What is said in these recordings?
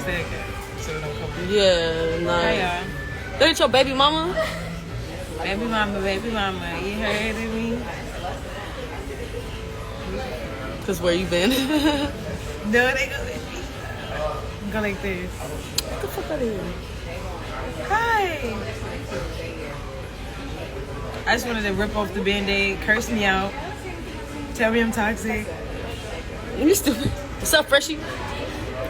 said that, so don't come. Yeah, nah. Hey, y'all. That ain't your baby mama? Baby mama, you heard of me? Cause where you been? No, they go with me. Go like this. Get the fuck out of here. Hi. I just wanted to rip off the band-aid, curse me out, tell me I'm toxic. You stupid. What's up, freshie?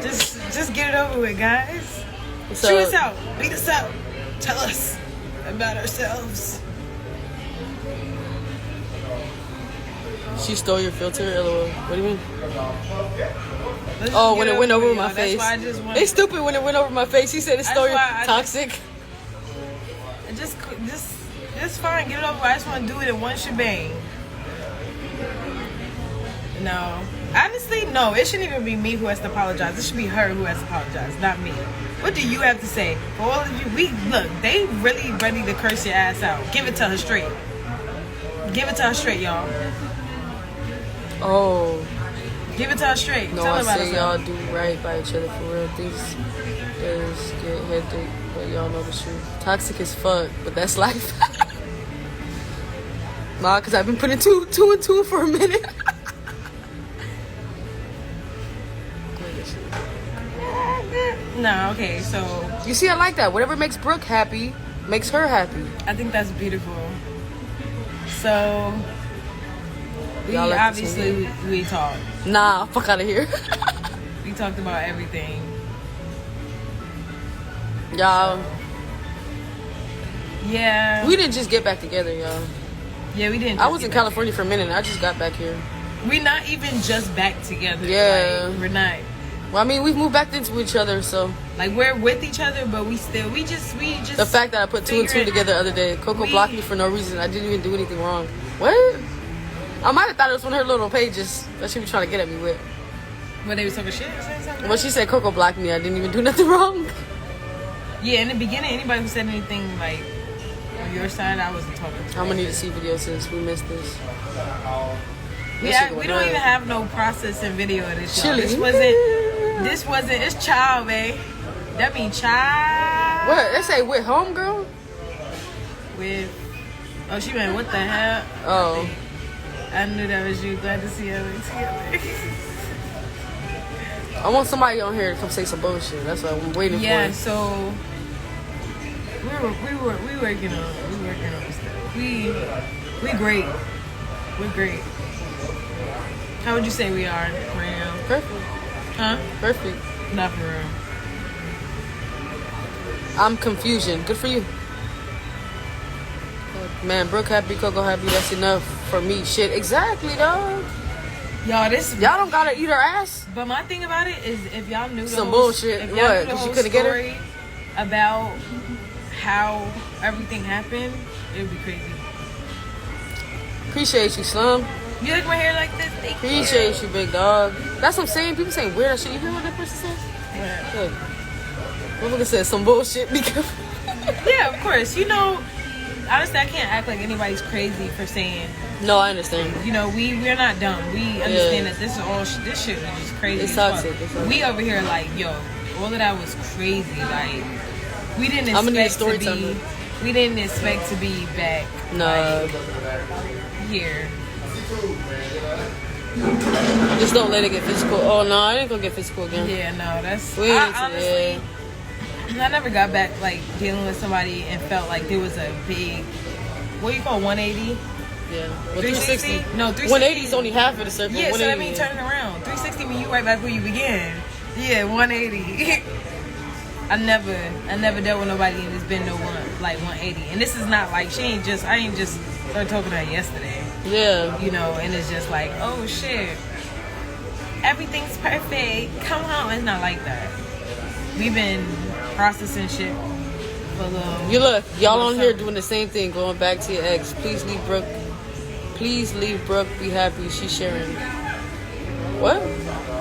Just get it over with, guys. What's Chew up? us out, beat us up, tell us about ourselves. She stole your filter? LOL. What do you mean? Let's Oh, just when get it went over with, my y'all. That's face. why I just wanted, They stupid when it went over my face. She said it stole your why I toxic. just fine, get it over. I just want to do it in one shebang. No. Honestly, no. It shouldn't even be me who has to apologize. It should be her who has to apologize, not me. What do you have to say? For all of you, look, they really ready to curse your ass out. Give it to her straight. Give it to her straight, y'all. Oh. Give it to her straight. No, Tell her I about say herself. y'all do right by each other for real. Things get hectic, but y'all know the truth. Toxic as fuck, but that's life. Nah, cause I've been putting two and two for a minute. No, okay, so You see, I like that. Whatever makes Brooke happy makes her happy. I think that's beautiful. So we Y'all like obviously we talked. Nah, fuck out of here. We talked about everything. Y'all, Yeah. we didn't just get back together, y'all. Yeah, we didn't. I was in California for a minute. And I just got back here. We're not even just back together. Yeah. Like, we're not. Well, I mean, we've moved back into each other, so Like, we're with each other, but we just. the fact that I put two and two together the other day, KOKo blocked me for no reason. I didn't even do anything wrong. What? I might have thought it was one of her little pages that she was trying to get at me with. When they was talking shit or something? When she said KOKo blocked me, I didn't even do nothing wrong. Yeah, in the beginning, anybody who said anything, like, on your side, I wasn't talking to. I'm gonna need to see videos since we missed this. Yeah, we don't even have no processing video of this. Chili. This wasn't, it's child, babe. That mean child. What? They say with homegirl? With, oh, she went, what the hell? Oh. I knew that was you. Glad to see you together. I want somebody on here to come say some bullshit. That's what I'm waiting Yeah, for. so we working on stuff. We great. We're great. How would you say we are right now? Perfect. Huh? Perfect. Not for real. I'm confusion. Good for you. Man, Brooke happy, KOKo happy. That's enough for me. Shit, exactly, dog. Y'all Y'all don't gotta eat her ass. But my thing about it is, if y'all knew Some bullshit. if What? y'all knew the 'Cause you whole couldn't get her? story about how everything happened, it would be crazy. Appreciate you, Slum. You like my hair like this? Thank you. Appreciate you, big dog. That's what I'm saying. People saying weird shit. You hear what that person said? Yeah. Look. Motherfucker said some bullshit. Be careful. Yeah, of course. You know, honestly, I can't act like anybody's crazy for saying. No, I understand. You know, we're not dumb. We understand that this is all this shit is just crazy. It's as toxic. fuck. It's toxic. We over here like, yo, all of that was crazy. Like, we didn't I'm gonna need a expect to story be. time. We didn't expect to be back. No. Like, here. Just don't let it get physical. Oh, no, I ain't gonna get physical again. Yeah, no, that's. We I, need to, honestly, I never got back like dealing with somebody and felt like there was a big. What do you call 180? Yeah. Well, 360? No, 360. 180 is only half of the circle. Yeah, so that 180, means turning around. 360 mean you right back where you began. Yeah, 180. I never dealt with nobody and it's been no 180. And this is not like I ain't just started talking to her yesterday. Yeah. You know, and it's just like, oh shit, everything's perfect. Come home. It's not like that. We've been processing shit for a little. You look, y'all on here doing the same thing, going back to your ex. Please leave Brooke. Please leave Brooke. Be happy. She's sharing. What?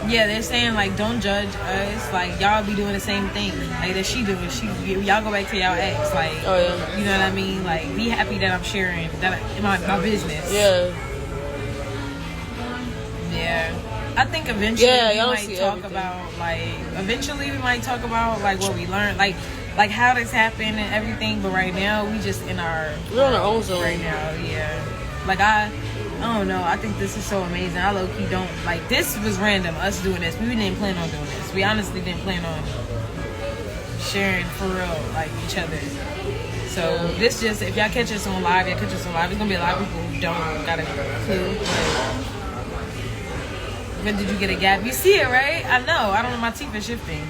Yeah, they're saying like, don't judge us. Like, y'all be doing the same thing like that she doing. Y'all go back to y'all ex. Like, Oh yeah. you know what I mean? Like, be happy that I'm sharing that my business. Yeah. Yeah. I think eventually y'all we might talk about like what we learned, like how this happened and everything. But right now we just we're on our own zone right now. Yeah, like I don't know. I think this is so amazing. I low key don't like this was random. Us doing this, we didn't plan on doing this. We honestly didn't plan on sharing for real like each other. So this just, if y'all catch us on live, It's gonna be a lot of people who don't got a clue. When did you get a gap? You see it, right? I know. I don't know. My teeth are shifting.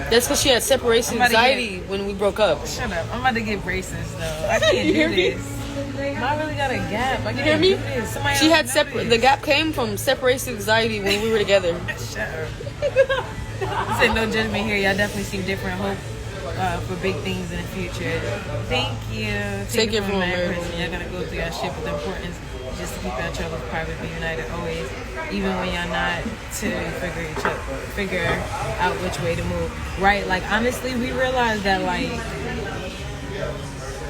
That's because she had separation anxiety when we broke up. Shut up. I'm about to get braces though. I can't do this. I really got a gap. I can't hear me? do this. Somebody She had this. The gap came from separation anxiety when we were together. Shut up. This ain't no judgment here. Y'all definitely seem different. Hope for big things in the future. Thank you. Take it from a person. Y'all gotta go through y'all shit with importance. Just to keep y'all troubles private, be united always, even when y'all not to figure out which way to move. Right? Like honestly, we realized that like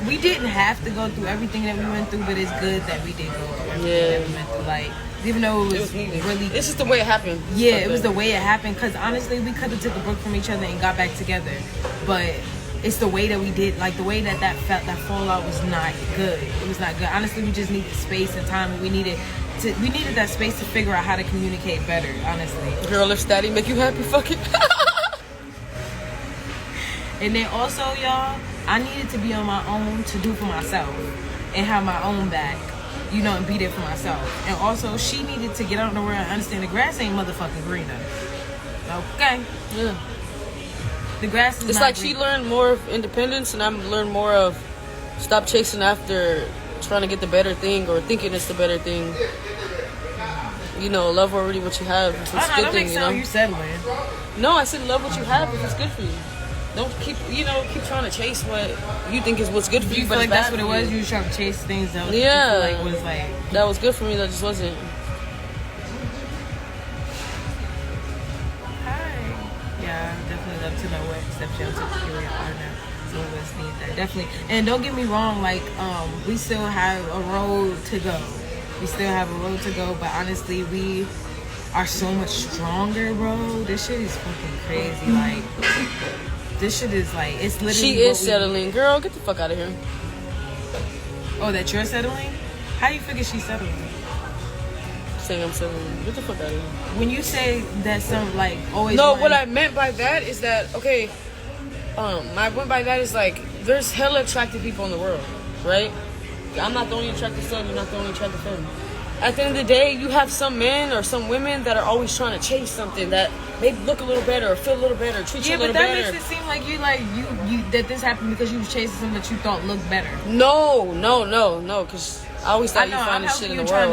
we didn't have to go through everything that we went through, but it's good that we did go through everything that we went through. Like even though it was really, it's just the way it happened. Yeah, it was the way it happened. Cause honestly, we could have took a break from each other and got back together, but it's the way that we did, like the way that fallout was not good. It was not good. Honestly, we just needed space and time. We needed that space to figure out how to communicate better. Honestly, girl, if daddy make you happy, fuck it. And then also, y'all, I needed to be on my own to do for myself and have my own back, you know, and be there for myself. And also, she needed to get out in the world and understand the grass ain't motherfucking greener. Okay. Yeah. The grass is it's not like green. She learned more of independence, and I'm learned more of stop chasing after trying to get the better thing or thinking it's the better thing. You know, love already what you have. If it's a good thing, you know. You settling. No, I said love what you have if it's good for you. Don't keep trying to chase what you think is what's good for you. You feel like that's what it was? You were trying to chase things that was that was good for me, that just wasn't. Definitely love to know what steps you took to get your partner. Some of us need that, definitely. And don't get me wrong, like we still have a road to go. But honestly, we are so much stronger, bro. This shit is fucking crazy. Like this shit is like, it's literally. She is settling, girl. Get the fuck out of here. Oh, that you're settling? How do you figure she's settling? Saying I'm settling. Get the fuck out of here. When you say that some like always. No, what I meant by that is that my point by that is like there's hella attractive people in the world, right? I'm not the only attractive son. You're not the only attractive femme. At the end of the day, you have some men or some women that are always trying to chase something that maybe look a little better or feel a little better, treat you a little better. Yeah, but that makes it seem like you that this happened because you was chasing something that you thought looked better. No, because I always thought you find this shit in the world.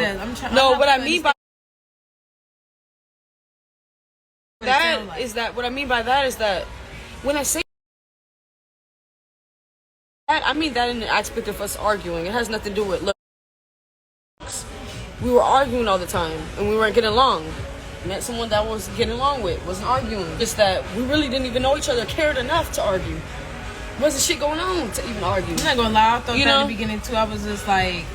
What I mean by that is that when I say that, I mean that in the aspect of us arguing. It has nothing to do with looks. We were arguing all the time and we weren't getting along. Met someone that was getting along with, wasn't arguing. Just that we really didn't even know each other, cared enough to argue. Wasn't shit going on to even argue. I'm not gonna lie, I thought that in the beginning too. I was just like,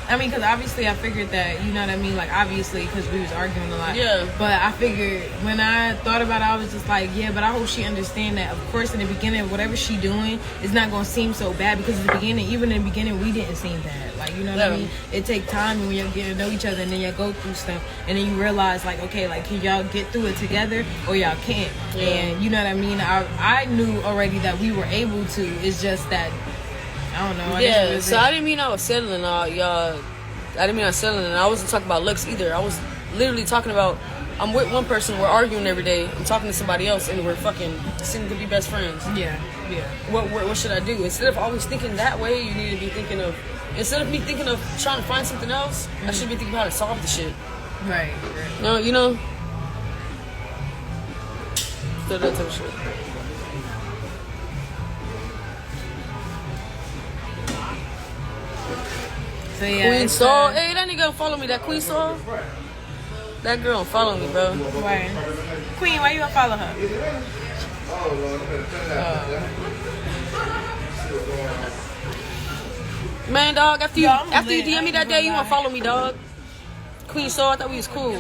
I mean, because obviously I figured that, you know what I mean? Like, obviously, because we was arguing a lot. Yeah. But I figured, when I thought about it, I was just like, yeah, but I hope she understand that, of course, in the beginning, whatever she doing is not going to seem so bad. Because in the beginning, even in the beginning, we didn't seem bad. Like, you know what I mean? It take time when you get to know each other and then you go through stuff. And then you realize, like, okay, like, can y'all get through it together or y'all can't? Yeah. And, you know what I mean? I knew already that we were able to. It's just that, I don't know. So I didn't mean I was settling, y'all. I didn't mean I was settling, and I wasn't talking about looks either. I was literally talking about, I'm with one person, we're arguing every day. I'm talking to somebody else, and we're fucking seem to be best friends. Yeah. What should I do? Instead of always thinking that way, you need to be thinking of, instead of me thinking of trying to find something else, I should be thinking how to solve the shit. Right. No, you know? So that type of shit. So yeah, Queen Soul. Hey, that nigga follow me. That Queen Soul. That girl don't follow me, bro. Right. Queen, why you gonna follow her? Man, dog, after you DM me that day, you wanna follow me, dog. Queen Soul, I thought we was cool.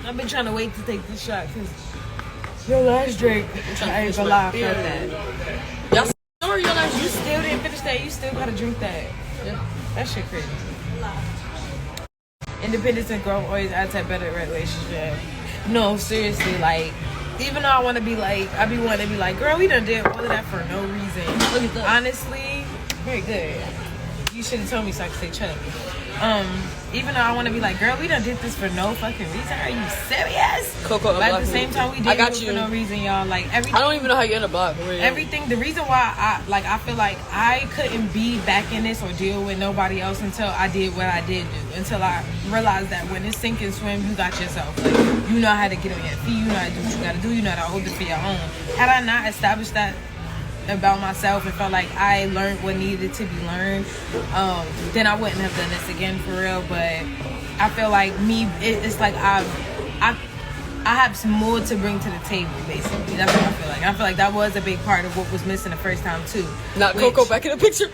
I've been trying to wait to take this shot because your last drink, I ain't gonna lie, I felt that. Y'all or your last You still didn't finish that. You still gotta drink that. Yeah. That shit crazy. Independence and growth always adds to a better relationship. No, seriously, like, even though I want to be like, I be wanting to be like, girl, we done did all of that for no reason. Look at that. Honestly, very good. You should have told me so I could say chug. Even though I want to be like, girl, we done did this for no fucking reason. Are you serious? KOKo, but at the same time, we did it for no reason, y'all. Like, everything. I don't even know how you end a block. Everything. The reason why I feel like I couldn't be back in this or deal with nobody else until I did what I did do. Until I realized that when it's sink and swim, you got yourself. Like, you know how to get on your feet. You know how to do what you got to do. You know how to hold it for your own. Had I not established that about myself and felt like I learned what needed to be learned, then I wouldn't have done this again for real. But I feel like it's like I have some more to bring to the table, basically. That's what I feel like. I feel like that was a big part of what was missing the first time too. Not KOKo back in the picture.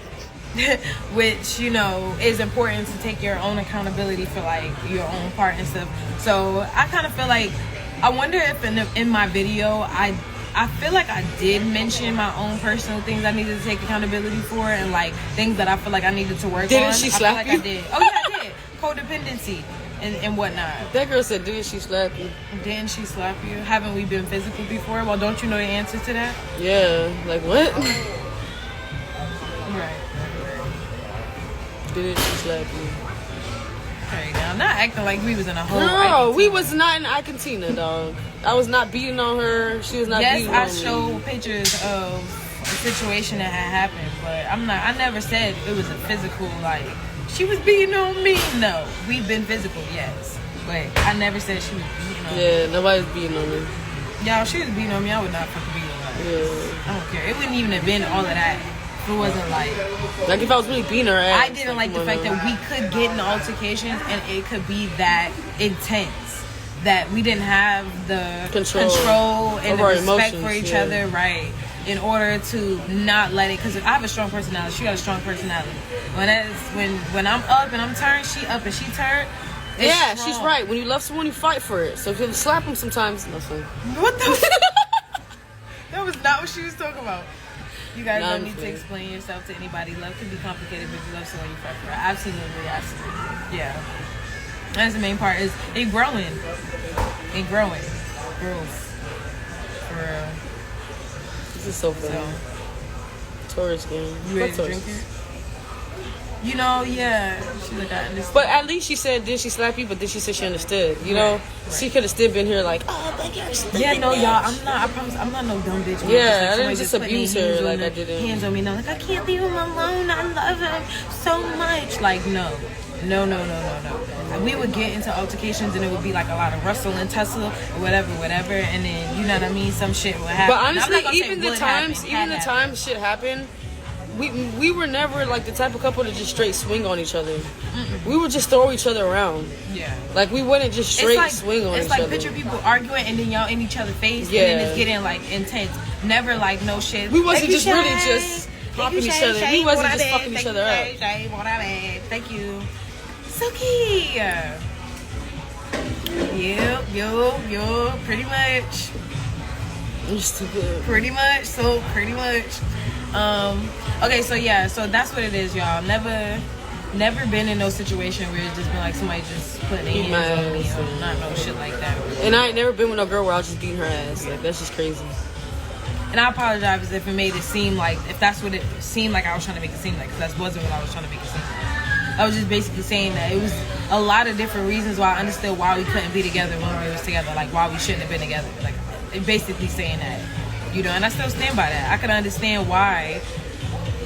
Which, you know, is important to take your own accountability for like your own part and stuff. So I kind of feel like, I wonder if in my video I feel like I did mention my own personal things I needed to take accountability for, and like things that I feel like I needed to work on. Didn't she slap I feel like you? I did. Oh yeah, I did. Codependency and whatnot. That girl said, didn't she slap you? Didn't she slap you? Haven't we been physical before? Well, don't you know the answer to that? Yeah. Like what? Right. Didn't she slap you? Okay, now I'm not acting like we was in a whole. No, we was not in Argentina, dog. I was not beating on her. She was not beating on me. Yes, I showed pictures of a situation that had happened, but I never said it was a physical, like, she was beating on me. No, we've been physical, yes. But I never said she was beating on me. Yeah, nobody's beating on me. Y'all, she was beating on me, I would not fucking beat on her. Yeah. I don't care. It wouldn't even have been all of that. It wasn't like if I was really beating her ass. I didn't like the fact that we could get in altercations and it could be that intense. That we didn't have the control and the respect for each other, right? In order to not let it, because I have a strong personality. She got a strong personality. When I'm up and I'm turned, she up and she turned. Yeah, strong. She's right. When you love someone, you fight for it. So if you slap them sometimes, nothing. What the? That was not what she was talking about. You guys don't need to explain yourself to anybody. Love can be complicated, but if you love someone, you fight for it. Absolutely. Yeah. That's the main part, is it growing. Growth. For real. This is so funny. Tourist game. You ready to drink it? You know, yeah. She's like, I understand. But at least she said, did she slap you? But then she said she understood. You know? Right. She could have still been here like, oh, but you're stupid. Yeah, no, y'all. I promise, I'm not no dumb bitch. Yeah, I didn't just abuse her like I didn't. Hands on me. No, like, I can't leave him alone. I love him so much. Like, no. We would get into altercations and it would be like a lot of rustle and tussle or whatever, and then, you know what I mean, some shit would happen. But honestly, even the times shit happened, we were never like the type of couple to just straight swing on each other. We would just throw each other around. Yeah. Like we wouldn't just straight swing on each other. It's like picture people arguing and then y'all in each other's face, and then it's getting like intense. Never like no shit. We wasn't just really just popping each other. We wasn't just fucking each other up. Thank you. Suki. Yo, pretty much. You're stupid. Pretty much. Okay, so yeah, so that's what it is, y'all. Never been in no situation where it's just been like somebody just putting their hands on me or not no shit like that. And I ain't never been with no girl where I was just beating her ass. Like that's just crazy. And I apologize if it made it seem like, if that's what it seemed like I was trying to make it seem like, because that wasn't what I was trying to make it seem like. I was just basically saying that it was a lot of different reasons why I understood why we couldn't be together when we was together, like why we shouldn't have been together. Like basically saying that, you know, and I still stand by that. I could understand why.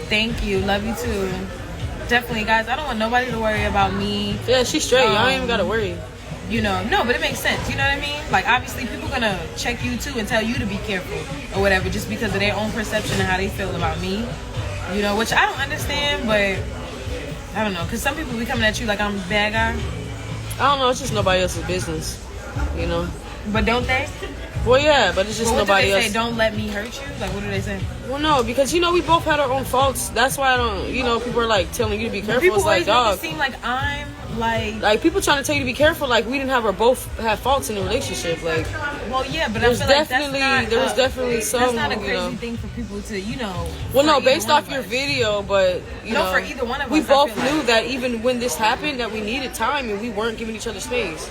Thank you, love you too. Definitely, guys. I don't want nobody to worry about me. Yeah, she's straight. Y'all ain't even gotta worry. You know, no, but it makes sense. You know what I mean? Like, obviously, people gonna check you too and tell you to be careful or whatever, just because of their own perception and how they feel about me. You know, which I don't understand, but I don't know, because some people be coming at you like I'm a bad guy. I don't know. It's just nobody else's business. You know. But don't they? Well, yeah, but it's just nobody else. Say, don't let me hurt you? Like, what do they say? Well, no, because, you know, we both had our own faults. That's why I don't, you know, people are, like, telling you to be careful. People it's like, always dog. make it seem like I'm Like people trying to tell you to be careful. Like we didn't both have faults in the relationship. Like, well, yeah, but there's I feel definitely like there was definitely some. That's not a crazy thing for people to, Well, no, based off your video, but you know, for either one of us, we both knew that even when this happened, that we needed time and we weren't giving each other space.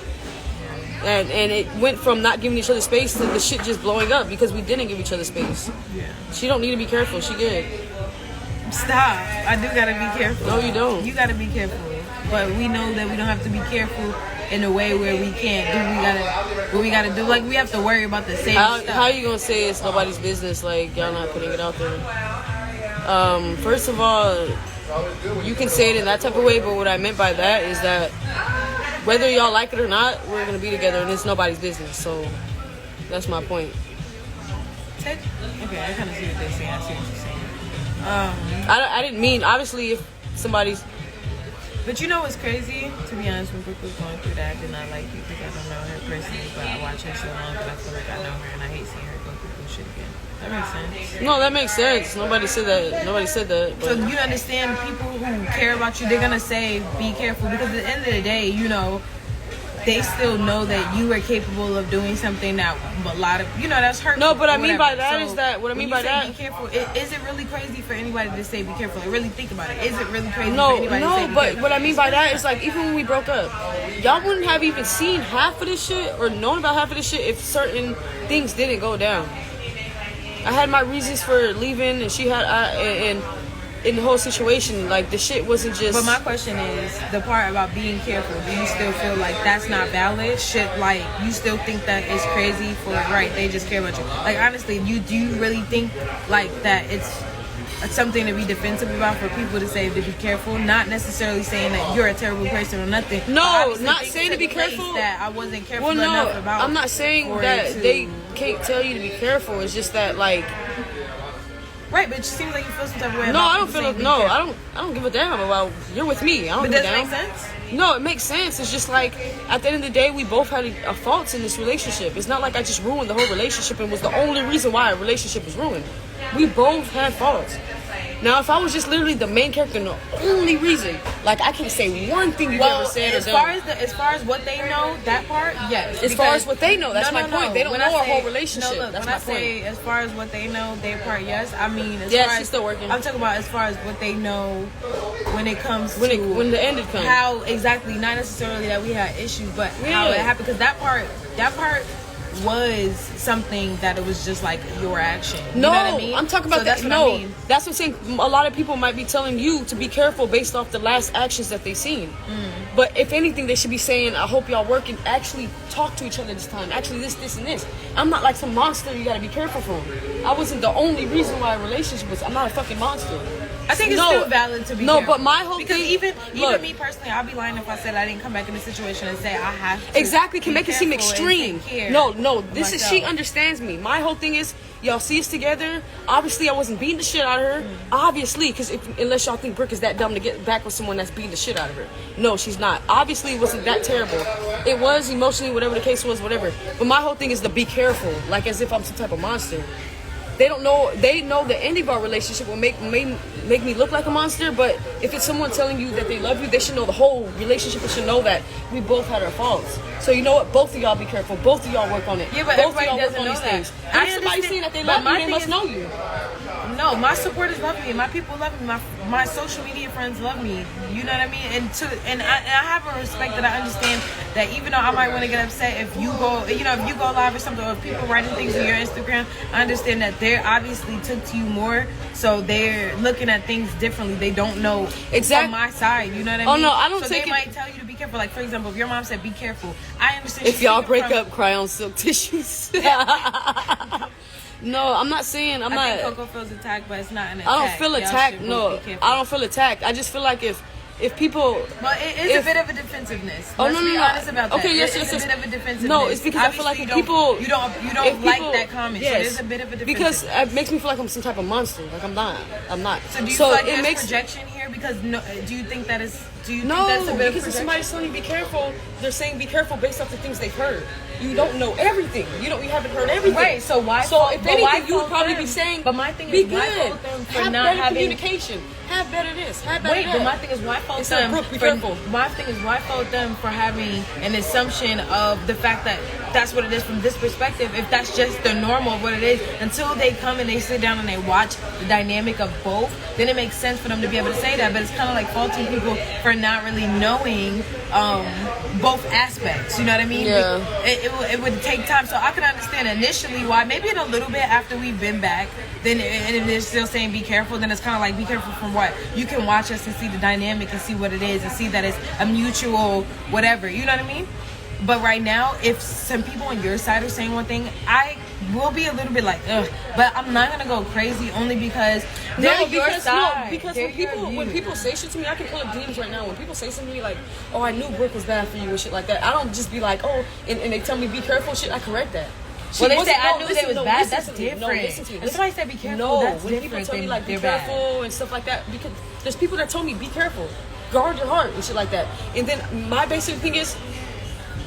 And it went from not giving each other space to the shit just blowing up because we didn't give each other space. Yeah. She don't need to be careful. She good. Stop. I do gotta be careful. No, you don't. You gotta be careful. But we know that we don't have to be careful in a way where we can't do what we gotta do. Like, we have to worry about the same stuff. How you gonna say it's nobody's business? Like, y'all not putting it out there. First of all, you can say it in that type of way, but what I meant by that is that whether y'all like it or not, we're gonna be together, and it's nobody's business. So that's my point. Okay, I kind of see what they're saying. I see what you're saying. I didn't mean, obviously, if somebody's. But you know what's crazy? To be honest, when Brooke was going through that, I did not like you because I don't know her personally, but I watch her so long that I feel like I know her, and I hate seeing her go through bullshit again. That makes sense. No, that makes sense. Nobody said that. But. So you understand, people who care about you, they're gonna say be careful, because at the end of the day, they still know that you are capable of doing something that a lot of, that's hurtful. No, but I mean by that is that, what I mean by that. Be careful. Is it really crazy for anybody to say be careful? Like, really think about it. Is it really crazy for anybody to say be careful? No, but what I mean by that is, like, even when we broke up, y'all wouldn't have even seen half of this shit or known about half of this shit if certain things didn't go down. I had my reasons for leaving, and she had, and in the whole situation, like, the shit wasn't just. But my question is, the part about being careful, do you still feel like that's not valid? Like, you still think that it's crazy for, right, they just care about you? Like, honestly, do you really think, like, that it's something to be defensive about for people to say to be careful? Not necessarily saying that you're a terrible person or nothing. No, not saying to be careful. That I wasn't careful enough about. I'm not saying that they can't tell you to be careful. It's just that, like. Right, but it seems like you feel some type of way. No, I don't feel. I don't give a damn about. You're with me. I don't give a damn. But does it make sense? No, it makes sense. It's just like, at the end of the day, we both had a faults in this relationship. It's not like I just ruined the whole relationship and was the only reason why a relationship was ruined. We both had faults. Now, if I was just literally the main character and the only reason, like, I can't say one thing you've ever said or done. As far as what they know, that part, yes. As far as what they know, that's my point. They don't know our whole relationship. No, look, that's when my I say point. as far as what they know, their part, yes. I mean, she's still working. I'm talking about as far as what they know when it comes to when the end had come. How exactly, not necessarily that we had issues, but how it happened. Because that part was something that it was just like your action. You know what I mean? I'm talking about that. No, I mean. That's what I'm saying. A lot of people might be telling you to be careful based off the last actions that they've seen. But if anything, they should be saying, I hope y'all work and actually talk to each other this time. Actually, this, and this. I'm not like some monster you gotta be careful from. I wasn't the only reason why a relationship was. I'm not a fucking monster. I think it's still valid to be careful. But my whole because thing... even me personally, I'd be lying if I said I didn't come back in the situation and say I have to. Exactly, can make it seem extreme. No, this is, she understands me. My whole thing is, y'all see us together. Obviously, I wasn't beating the shit out of her. Obviously, because unless y'all think Brooke is that dumb to get back with someone that's beating the shit out of her. No, she's not. Obviously, it wasn't that terrible. It was emotionally, whatever the case was, whatever. But my whole thing is to be careful, like as if I'm some type of monster. They don't know. They know the ending of our relationship will make me look like a monster. But if it's someone telling you that they love you, they should know the whole relationship. They should know that we both had our faults. So you know what? Both of y'all be careful. Both of y'all work on it. Yeah, but both of everybody y'all doesn't work on know these that. things. If somebody's saying that they love you, they must know you. No, my supporters love me. My people love me. My social media friends love me. You know what I mean? And I have a respect that I understand that even though I might want to get upset if you go, if you go live or something, or if people writing things on your Instagram, I understand that they're obviously took to you more, so they're looking at things differently. They don't know from my side. You know what I mean? Oh no, I don't so take they might tell you to be careful. Like, for example, if your mom said be careful, I understand. If y'all break up, cry on silk tissues. No, I'm not saying I think KOKo feels attacked, but it's not an attack. I don't feel attacked. No, I don't feel attacked. I just feel like if people... But it is a bit of a defensiveness. Let's be honest about that. Okay, yes. It's a bit of a defensiveness. No, it's because I feel like if people... You don't like that comment. Yes. So there's a bit of a defensiveness. Because it makes me feel like I'm some type of monster. Like, I'm not. So do you feel like there's projection here? Because do you think that is... Do you think that's a bit of projection? Because if somebody's telling you be careful, they're saying be careful based off the things they've heard. you don't know everything. You haven't heard everything. Right. So why? So if anything, why you would probably them? be saying, But my thing be is, why good. fault them for Have not better having communication. Have better this. Have better Wait, that. but my thing is, why fault It's like, them? Brooke, be careful. My thing is, why fault them for having an assumption of the fact that that's what it is from this perspective? If that's just the normal of what it is, until they come and they sit down and they watch the dynamic of both, then it makes sense for them to be able to say that. But it's kind of like faulting people for not really knowing both aspects. You know what I mean? Yeah. It would take time. So I can understand initially why. Maybe in a little bit after we've been back, then and if they're still saying be careful, then it's kind of like be careful from what? You can watch us and see the dynamic and see what it is and see that it's a mutual whatever. You know what I mean? But right now, if some people on your side are saying one thing, I will be a little bit like, ugh. But I'm not gonna go crazy only because they're your side. No, because they're when people say shit to me, I can pull up DMs right now. When people say something to me like, oh, I knew Brooke was bad for you and shit like that, I don't just be like, oh, and they tell me be careful, shit, I correct that. Well, they say I knew they was bad. That's different. Listen to me. If somebody said be careful, no, that's when different. people tell me like be they're careful bad. and stuff like that, because there's people that told me be careful, guard your heart and shit like that. And then my basic thing is,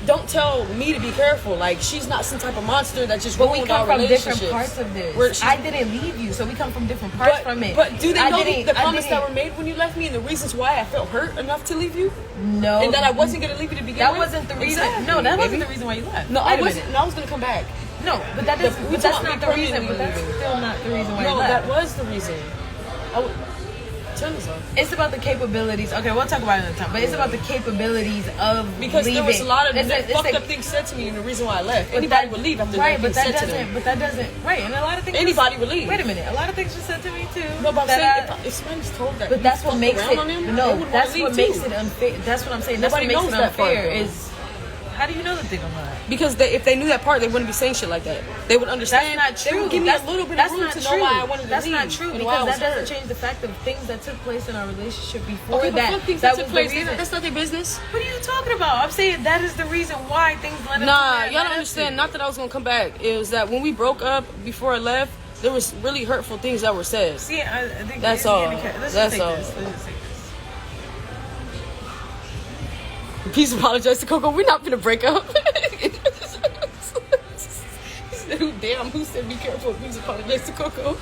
don't tell me to be careful. Like, she's not some type of monster that just ruined our relationships. But we come from different parts of this. I didn't leave you, so we come from different parts from it. But do they know the comments that were made when you left me and the reasons why I felt hurt enough to leave you? No. And that I wasn't going to leave you to begin with? That wasn't the reason. Exactly, no, that wasn't the reason why you left. No, I wasn't. No, I was going to come back. No, but that doesn't. But that's not the reason. But that's still not the reason why you left. No, that was the reason. Turn this off. It's about the capabilities. Okay, we'll talk about it another time. But it's about the capabilities of because leaving. There was a lot of fucked up things said to me, and the reason why I left. Anybody would leave after right, but that said to them. But that doesn't. Right, and a lot of things. Anybody would leave. Wait a minute. A lot of things were said to me too. No, but I'm saying if somebody's told that. But that's what makes it. No, that's what makes it unfair. That's what I'm saying. That's what makes it unfair. Is how do you know that they don't know that? Because if they knew that part, they wouldn't be saying shit like that. They would understand. That's not true. They would give me a little bit of room to know why I wanted to leave. That's not true because that doesn't change the fact of things that took place in our relationship before that. That took place. That's not their business. What are you talking about? I'm saying that is the reason why things led up to that. Y'all don't understand. Not that I was gonna come back. It was that when we broke up before I left, there was really hurtful things that were said. See, I think that's all. That's all. Please apologize to KOKo. We're not gonna break up. Damn, who said be careful? Please apologize to KOKo.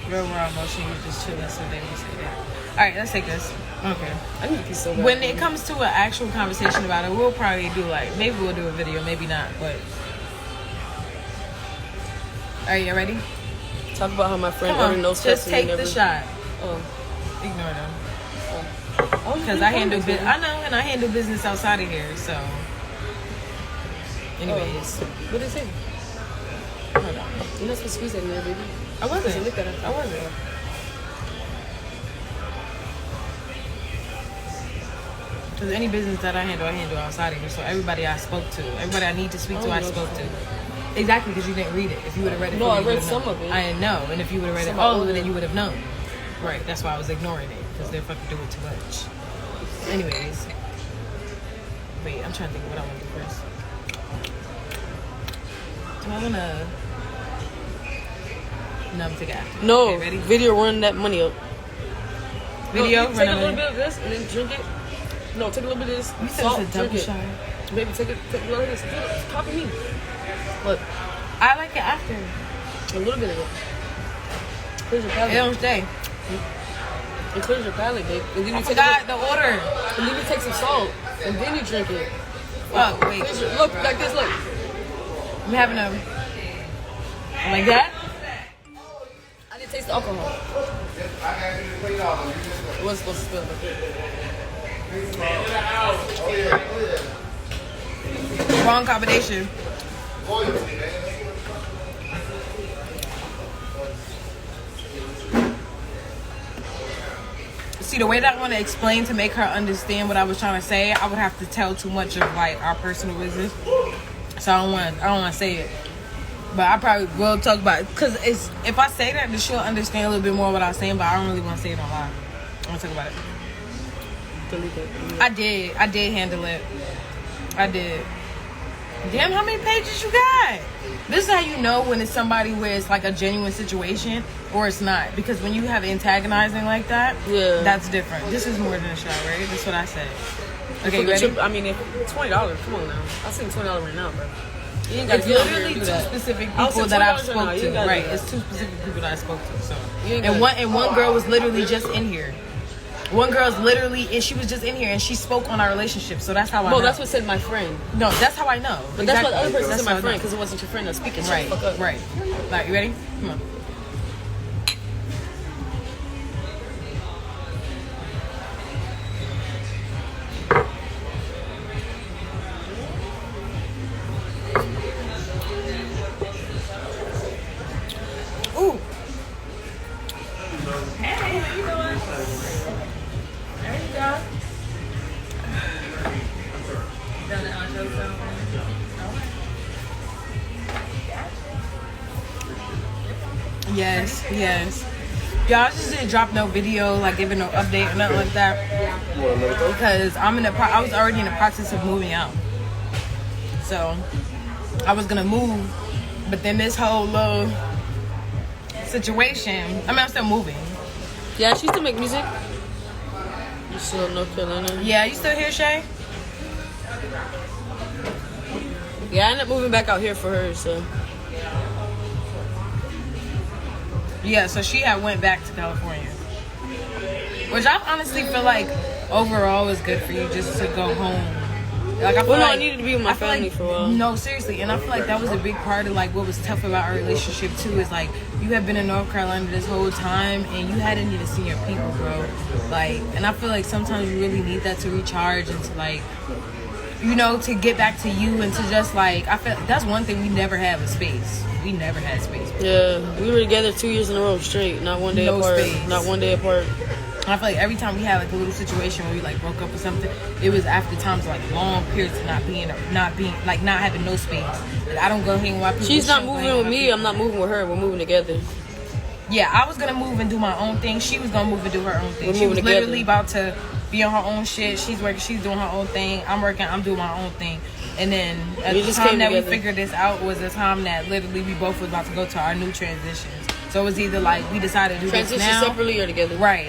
Real raw emotion, you just chilling, so they will say that. Alright, let's take this. Okay. I need to be so bad. When it comes to an actual conversation about it, we'll probably do maybe we'll do a video, maybe not, but. Are you ready? Talk about how my friend ordered no just take the shot. Oh. Ignore them. Because I handle business. I know, and I handle business outside of here, so. Anyways. What is it? Hold on. You're not supposed to squeeze that in there, baby. I wasn't. Look at it. I wasn't. Because any business that I handle outside of here. So everybody I spoke to, everybody I need to speak to, I spoke to. Exactly, because you didn't read it. If you would have read it, no, I read some of it. I didn't know, and if you would have read it all of it, then you would have known. Right, that's why I was ignoring it, because they're fucking doing too much. Anyways, wait, I'm trying to think of what I want to do first. Do I want to? No, I'm taking it after. No, okay, ready? Video run that money up. Video, take a little bit of this and then drink it. No, take a little bit of this. You said it's a double shot. Baby, take a little of this. Copy me. Look, I like it after. A little bit of it. Clears your palate. It don't stay. It clears your palate, babe. And then you forgot the order. And then you take some salt and then you drink it. Oh, wait. Look, like this, look. I'm having a. Like that? I didn't taste the alcohol. It wasn't supposed to spill. Wrong combination. See, the way that I want to explain to make her understand what I was trying to say, I would have to tell too much of like our personal business. So I don't want to say it. But I probably will talk about it, because if I say that, then she'll understand a little bit more what I was saying. But I don't really want to say it on live. I want to talk about it. Delete it. I did handle it. I did. Damn, how many pages you got? This is how you know when it's somebody where it's like a genuine situation or it's not. Because when you have antagonizing like that, that's different. This is more than a shot, right? That's what I said. Okay, ready? I mean, if $20, come on now. I'll send $20 right now, bro. You ain't gotta It's get on here literally and do two that. specific I'll people send that I've $20 spoke now. You to. ain't gotta Right, do that. it's two specific people that I spoke to. So, You ain't and gotta- one girl was literally just in here. One girl's literally, and she was just in here, and she spoke on our relationship. So that's how I know. Well, that's what said my friend. No, that's how I know. But that's what the other person That's said how my I friend know. because it wasn't your friend that's speaking. Shut Right, the fuck up. right. Like, you ready? Come on. Ooh. Hey, how you doing? There you go. Done it on your phone. Yes, yes. Y'all just didn't drop no video, like giving no update or nothing like that, because I was already in the process of moving out. So I was gonna move, but then this whole little situation. I mean, I'm still moving. Yeah, she used to make music. You still in North Carolina? Yeah, you still here, Shay? Yeah, I ended up moving back out here for her, so. Yeah, so she had went back to California, which I honestly feel like overall is good for you just to go home. Like, I feel Well, no, like I needed to be with my family for a while. No, seriously, and I feel like that was a big part of like what was tough about our relationship too. Is like you have been in North Carolina this whole time, and you hadn't even seen your people, bro. Like, and I feel like sometimes you really need that to recharge and to like, you know, to get back to you and to just like, I feel that's one thing we never had was space. We never had space. Yeah, we were together 2 years in a row straight, not one day No apart. space. Not one day apart. And I feel like every time we had like a little situation where we like broke up or something, it was after times like long periods of not being like not having no space. Like, I don't go hanging with people. She's not She don't go moving hang with my me. people. I'm not moving with her. We're moving together. Yeah, I was gonna move and do my own thing. She was gonna move and do her own thing. We're She was moving literally together. about to be on her own shit. She's working. She's doing her own thing. I'm working. I'm doing my own thing. And then at We the just time came that we together. figured this out was the time that literally we both was about to go to our new transitions. So it was either like we decided to do Transition this now, separately or together. right?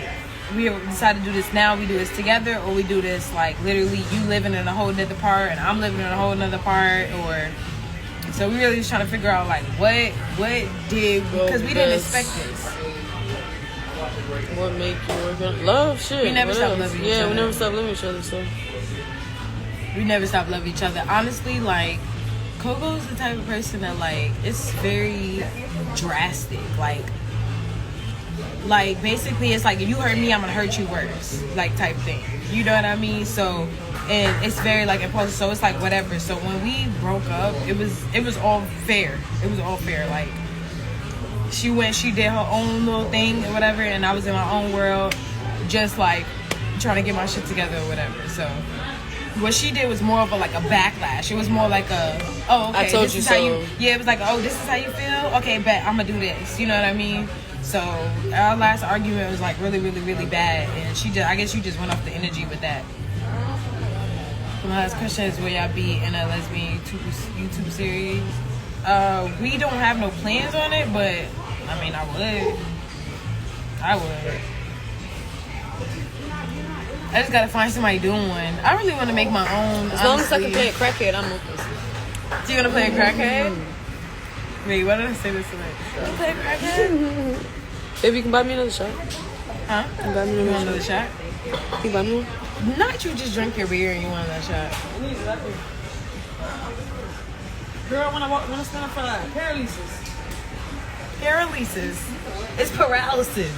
We decided to do this now. We do this together, or we do this like literally you living in a whole nother part and I'm living in a whole nother part, or. So we really was trying to figure out like what did because we didn't expect this. What make you work on love? Shit. We never what stopped else? loving each Yeah, other. we never stopped loving each other. So We never stop loving each other. Honestly, like KOKo is the type of person that like it's very drastic. Like basically it's like if you hurt me, I'm gonna hurt you worse. Like type thing. You know what I mean? So and it's very like impulsive. So it's like whatever. So when we broke up, it was all fair. It was all fair. Like she did her own little thing or whatever, and I was in my own world, just like trying to get my shit together or whatever. So what she did was more of a backlash. It was more like a, oh, okay, I told this you is how so. yeah, it was like, oh, this is how you feel? Okay, bet, I'm gonna do this. You know what I mean? So our last argument was like really, really, really bad, and I guess you just went off the energy with that. My last question is, will y'all be in a lesbian YouTube series? We don't have no plans on it, but I mean, I would. I just gotta find somebody doing one. I really want to make my own. as long as I honestly. can play a crackhead, I'm open. So you gonna play a crackhead? Wait, why did I say this today? You gonna play a crackhead? Baby, you can buy me another shot. Huh? You can buy me You want another another shot. shot? Can you buy me one? Not you just drink your beer and you want another shot. Girl, when I stand up for that paralysis. Paralysis. It's paralysis.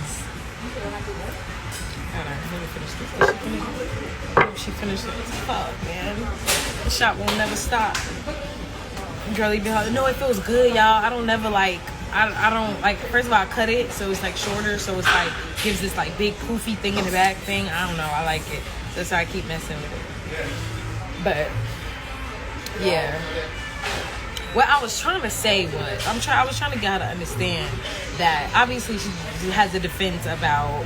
Hold on, let me finish this. Did she finish it? Fuck, man. The shot will never stop. Girlie be like, no, it feels good, y'all. I don't never like, I don't like, first of all, I cut it so it's like shorter, so it's like, gives this like big poofy thing in the back thing. I don't know, I like it. So that's why I keep messing with it. But, yeah. What I was trying to say was, I was trying to get her to understand that obviously she has a defense about,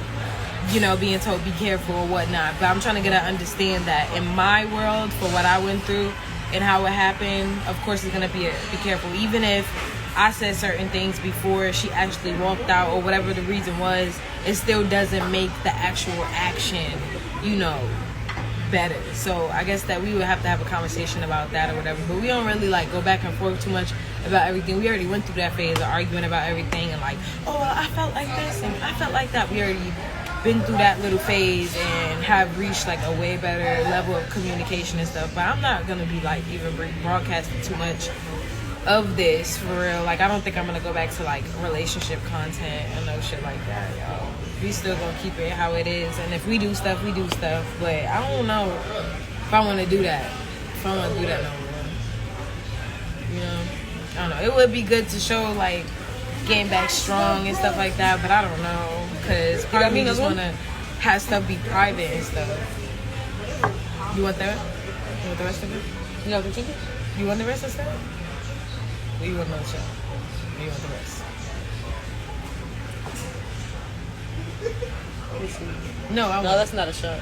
you know, being told be careful or whatnot. But I'm trying to get her to understand that in my world, for what I went through and how it happened, of course it's gonna be careful. Even if I said certain things before she actually walked out or whatever the reason was, it still doesn't make the actual action, you know, better. So I guess that we would have to have a conversation about that or whatever. But we don't really like go back and forth too much about everything. We already went through that phase of arguing about everything and like, oh, well, I felt like this and I felt like that. We already been through that little phase and have reached like a way better level of communication and stuff. But I'm not gonna be like even broadcasting too much of this for real. Like I don't think I'm gonna go back to like relationship content and no shit like that, yo. We still gonna keep it how it is, and if we do stuff, we do stuff. But I don't know if I want to do that. If I want to do that no more, you know. I don't know. It would be good to show like getting back strong and stuff like that, but I don't know because part of me just want to have stuff be private and stuff. You want that? You want the rest of it? You know the chicken? You want the rest of stuff? Or you want another shot? Or you want the rest? No, that's not a shot.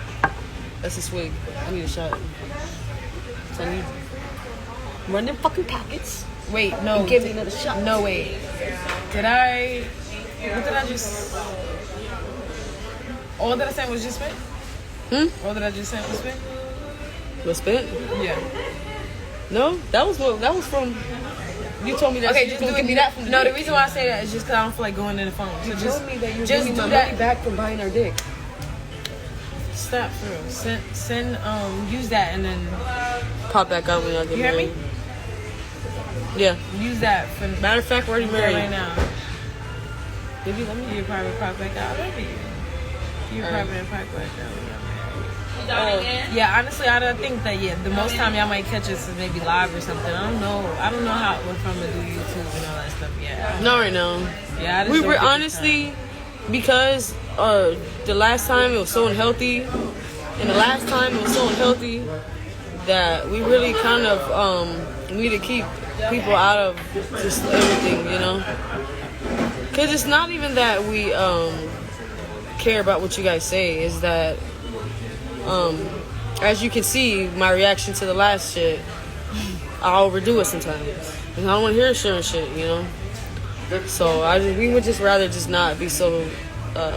That's a swig. I need a shot. So I need run them fucking pockets. Wait, no. Give me another shot. No, wait. What did I just? All that I said was just spit? All that I just said was spit? Was spit? Yeah. No, that was from. You told me that. Okay, just just give me that from the reason why I say that is just because I don't feel like going in the phone. So you just told me that you're just giving do my money that. back from buying our dick. Stop, for real. Send use that and then Pop back out when y'all get you hear married. me? Yeah. Use that for Matter of fact, we're already married right now. Maybe let me. You probably pop back out. I love you. You probably pop back out. Yeah, honestly, I don't think that. Yeah, the most time y'all might catch us is maybe live or something. I don't know how if I'm gonna do YouTube and all that stuff. Yeah, Not right now. Yeah, I just We don't were think it's honestly because the last time it was so unhealthy, and the last time it was so unhealthy that we really kind of need to keep people out of just everything, you know. Cause it's not even that we care about what you guys say. Is that as you can see, my reaction to the last shit, I overdo it sometimes, and I don't want to hear certain shit, you know. So we would just rather just not be so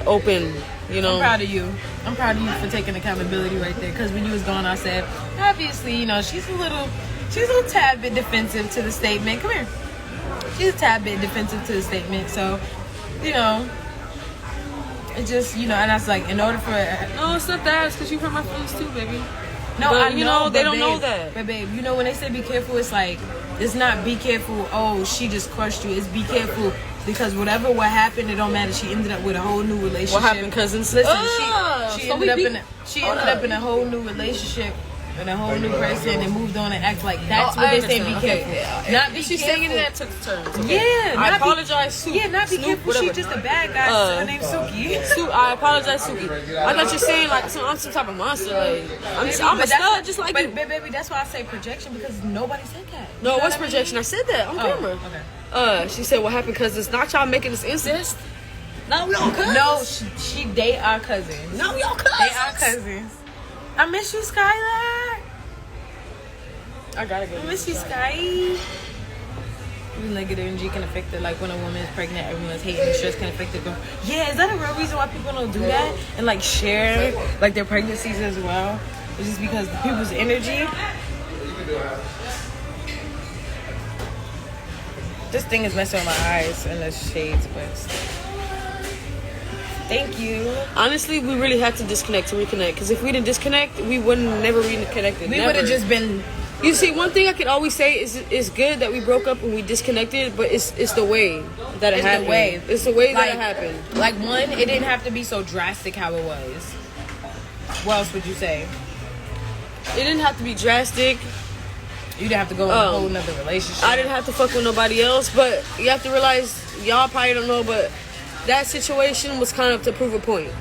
open, you know. I'm proud of you. I'm proud of you for taking accountability right there. Because when you was gone, I said, obviously, you know, she's a little tad bit defensive to the statement. Come here. She's a tad bit defensive to the statement. So, you know, it just, you know, and I was like, in order for... No, it's not that. It's because you hurt my feelings too, baby. No, but, I you know, they but don't know that. But babe, you know when they say be careful, it's like, it's not be careful, oh, she just crushed you. It's be careful because what happened, it don't matter. She ended up with a whole new relationship. What happened, cousins? Listen, she ended up in a whole new relationship and a whole new person and moved on and act like that's what they say be careful. Okay. Not be she's careful. saying that took turns. Okay. Yeah, I apologize, Sue. Yeah, not be Snoop, careful. whatever. She's just a bad guy. Her name's Suki. I apologize, Suki. I thought you're saying like I'm some type of monster. Like I'm a stud, just like you. But baby, that's why I say projection because nobody said that. No, what's projection? I said that on camera. Okay. She said what happened because it's not y'all making this incest. No, y'all cousins. No, they are cousins. No, y'all cousins. They are cousins. I miss you, Skylar. I gotta go. I miss you, Sky. Negative energy can affect it. Like when a woman is pregnant, everyone's hating and stress can affect it. Yeah, is that a real reason why people don't do that and like share like their pregnancies as well? It's just because people's energy. This thing is messing with my eyes and the shades, but thank you. Honestly, we really had to disconnect to reconnect. Because if we didn't disconnect, we wouldn't never reconnected. We would have just been. You see, one thing I could always say is it's good that we broke up and we disconnected, but it's the way that it happened. It's the way that it happened. Like one, it didn't have to be so drastic how it was. What else would you say? It didn't have to be drastic. You didn't have to go in a whole nother relationship. I didn't have to fuck with nobody else, but you have to realize, y'all probably don't know, but that situation was kind of to prove a point.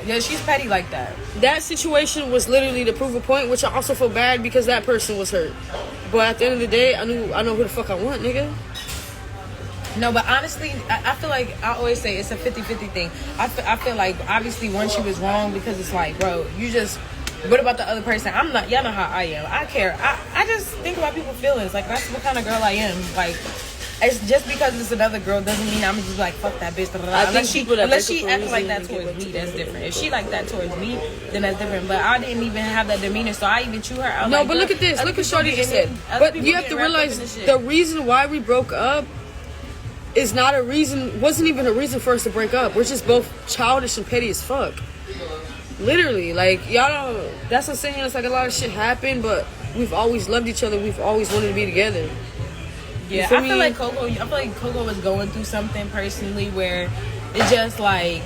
Yeah, she's petty like that. That situation was literally to prove a point, which I also feel bad because that person was hurt. But at the end of the day, I know who the fuck I want, nigga. No, but honestly, I feel like I always say it's a 50-50 thing. I feel like obviously one, she was wrong because it's like, bro, you just... What about the other person? I'm not... Y'all know how I am. I care. I just think about people's feelings. Like, that's what kind of girl I am. Like, it's just because it's another girl doesn't mean I'm just like fuck that bitch. Unless she acts like that towards me, that's different. If she like that towards me, then that's different. But I didn't even have that demeanor, so I even chew her out. No, but look at this. Look what Shorty just said. But you have to realize the reason why we broke up is not a reason. Wasn't even a reason for us to break up. We're just both childish and petty as fuck. Literally, like y'all don't. That's what I'm saying. It's like a lot of shit happened, but we've always loved each other. We've always wanted to be together. Yeah, I feel like KOKo was going through something personally where it's just like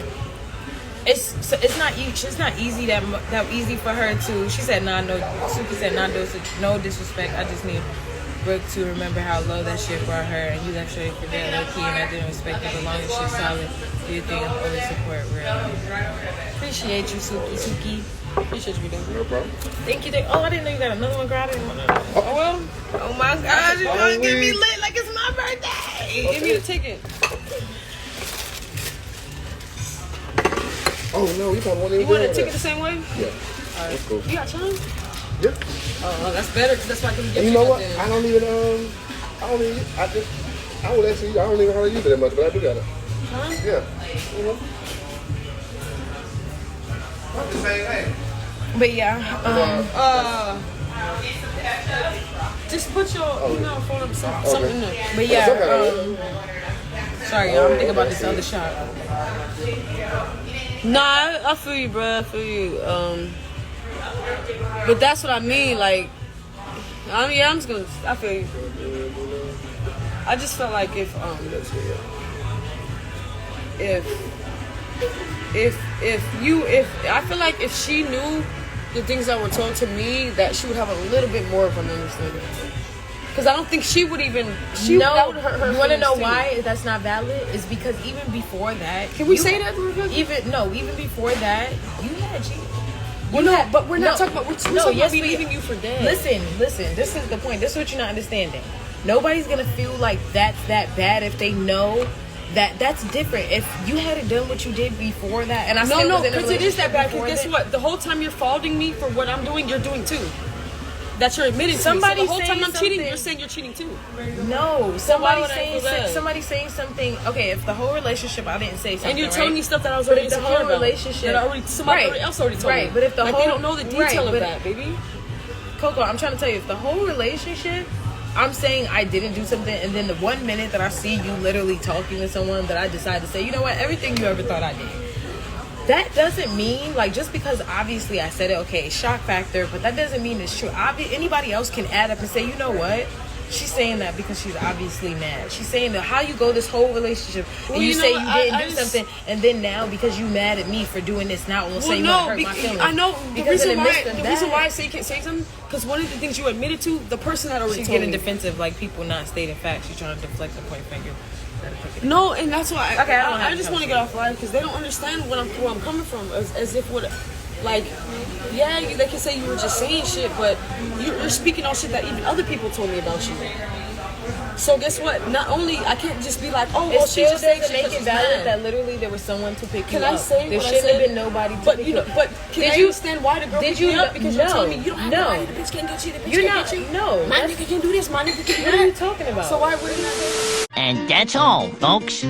it's not easy that easy for her to. She said Suki said no disrespect. I just need Brooke to remember how low that shit brought her, and you left Shorty for that low key, and I didn't respect it. As long as she's solid, do your thing. I'm always support real. Appreciate you, Suki. Appreciate you, though. No problem. Thank you. Oh, I didn't know you got another one, girl. I didn't want to. Oh well. Oh my gosh, you're gonna get me lit like it's my birthday. Give me the ticket. Oh no, you want You want a ticket the same way? Yeah. Alright. That's cool. You got time? Yeah. Oh, that's better because that's why I can get And you know what? I would actually, I don't even know how to use it that much, but I do got it. Huh? Yeah. I'm just saying, hey. But yeah, just put your email phone up something there. but yeah, sorry, y'all. I'm thinking about this other shot. Nah, I feel you, bro. I feel you. But that's what I mean. Like, I feel you. I just felt like if I feel like if she knew the things that were told to me, that she would have a little bit more of an understanding. Because I don't think she would even. That would hurt her. You want to know why that's not valid? Is because even before that, can we say that? Even before that, you had cheated. But we're not talking about. We're talking about me leaving you for dead. Listen. This is the point. This is what you're not understanding. Nobody's gonna feel like that's that bad if they know that that's different. If you hadn't done what you did before that, and I no, because it is that bad. Because guess what? The whole time you're faulting me for what I'm doing, you're doing too. That you're admitting to. So the whole time I'm cheating, you're saying you're cheating too. No, somebody saying something. Okay, if the whole relationship, I didn't say something, and you're telling me stuff that I was already insecure about. Relationship, that somebody else already told me. Right, but if the whole, they don't know the detail of that, baby. KOKo, I'm trying to tell you, if the whole relationship, I'm saying I didn't do something, and then the 1 minute that I see you literally talking to someone, that I decide to say, you know what, everything you ever thought I did. That doesn't mean, like, just because obviously I said it, okay, shock factor, but that doesn't mean it's true. Anybody else can add up and say, you know what? She's saying that because she's obviously mad. She's saying that how you go this whole relationship and you say you didn't do something, and then now because you mad at me for doing this, now we'll say you want to hurt my feelings. I know the reason why I say you can't say something, because one of the things you admitted to, the person had already told me. She's getting defensive, like people not stating facts. She's trying to deflect the point finger. No, and that's why I just want to get off live, because they don't understand where I'm coming from. As if what, like, yeah, they can say you were just saying shit, but you're speaking on shit that even other people told me about you. So guess what? Not only I can't just be like, oh, well, she just saying shit make it valid that literally there was someone to pick you up. Can I say there what shouldn't I said? have been nobody to pick you up. But can I understand why the girl picked me up? Because you're telling me you don't have no. money, the bitch can't get you, the bitch can't get you. No. My nigga can do this, my nigga can do that. What are you talking about? So why wouldn't I? And that's all, folks.